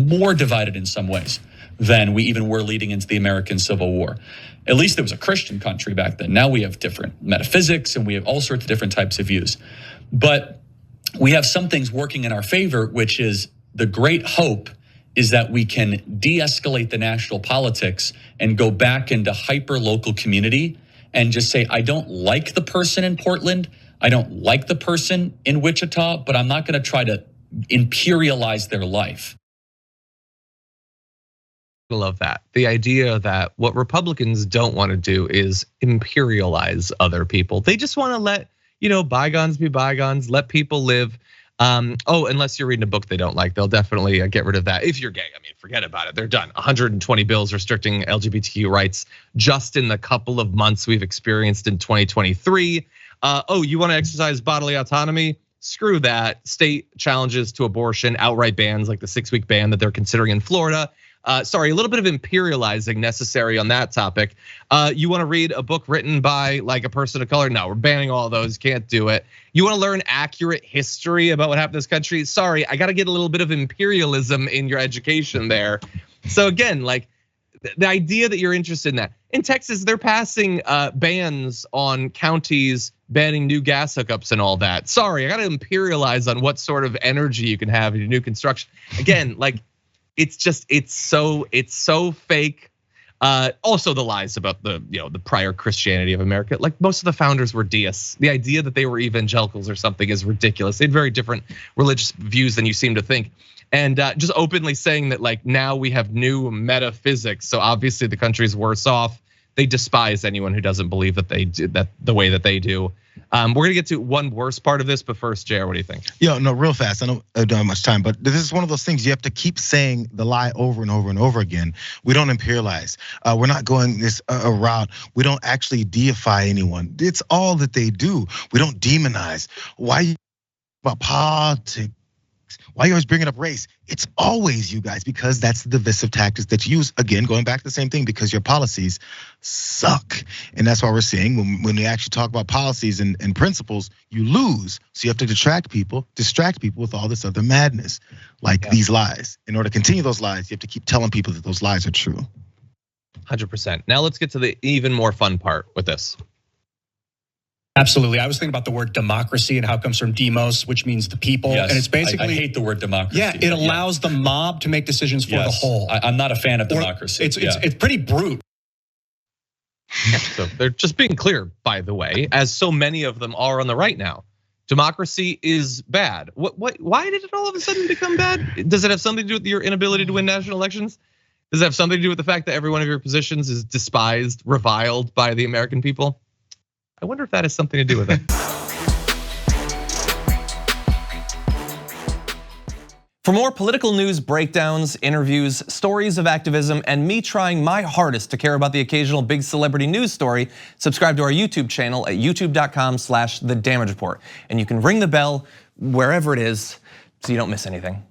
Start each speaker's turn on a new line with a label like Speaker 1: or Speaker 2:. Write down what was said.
Speaker 1: more divided in some ways than we even were leading into the American Civil War. At least it was a Christian country back then. Now we have different metaphysics and we have all sorts of different types of views. But we have some things working in our favor, which is the great hope is that we can de-escalate the national politics and go back into hyper-local community and just say, I don't like the person in Portland, I don't like the person in Wichita, but I'm not going to try to imperialize their life.
Speaker 2: I love that. The idea that what Republicans don't want to do is imperialize other people. They just want to let, bygones be bygones, let people live. Unless you're reading a book they don't like, they'll definitely get rid of that. If you're gay, forget about it. They're done. 120 bills restricting LGBTQ rights just in the couple of months we've experienced in 2023. You want to exercise bodily autonomy? Screw that. State challenges to abortion, outright bans like the 6-week ban that they're considering in Florida. A little bit of imperializing necessary on that topic. You want to read a book written by like a person of color? No, we're banning all of those, can't do it. You want to learn accurate history about what happened in this country? Sorry, I got to get a little bit of imperialism in your education there. So again, like the idea that you're interested in that. In Texas, they're passing bans on counties banning new gas hookups and all that. Sorry, I got to imperialize on what sort of energy you can have in your new construction. Again, like it's so fake. Also the lies about the prior Christianity of America. Like most of the founders were deists. The idea that they were evangelicals or something is ridiculous. They had very different religious views than you seem to think. And just openly saying that like now we have new metaphysics. So obviously the country's worse off. They despise anyone who doesn't believe that they do that the way that they do. We're gonna get to one worse part of this, but first, JR, what do you think?
Speaker 3: No, real fast. I don't have much time, but this is one of those things you have to keep saying the lie over and over and over again. We don't imperialize. We're not going this route. We don't actually deify anyone. It's all that they do. We don't demonize. Why about politics? Why are you always bringing up race? It's always you guys, because that's the divisive tactics that you use. Again, going back to the same thing, because your policies suck. And that's why we're seeing when we actually talk about policies and principles, you lose. So you have to distract people with all this other madness, like these lies. In order to continue those lies, you have to keep telling people that those lies are true.
Speaker 2: 100%. Now let's get to the even more fun part with this.
Speaker 4: Absolutely. I was thinking about the word democracy and how it comes from demos, which means the people.
Speaker 1: Yes,
Speaker 4: and it's basically,
Speaker 1: I hate the word democracy.
Speaker 4: Yeah, it allows the mob to make decisions for the whole.
Speaker 1: I'm not a fan of democracy.
Speaker 4: It's pretty brute.
Speaker 2: So they're just being clear, by the way, as so many of them are on the right now. Democracy is bad. Why did it all of a sudden become bad? Does it have something to do with your inability to win national elections? Does it have something to do with the fact that every one of your positions is despised, reviled by the American people? I wonder if that has something to do with it.
Speaker 5: For more political news breakdowns, interviews, stories of activism, and me trying my hardest to care about the occasional big celebrity news story, subscribe to our YouTube channel at youtube.com/The Damage Report. And you can ring the bell wherever it is so you don't miss anything.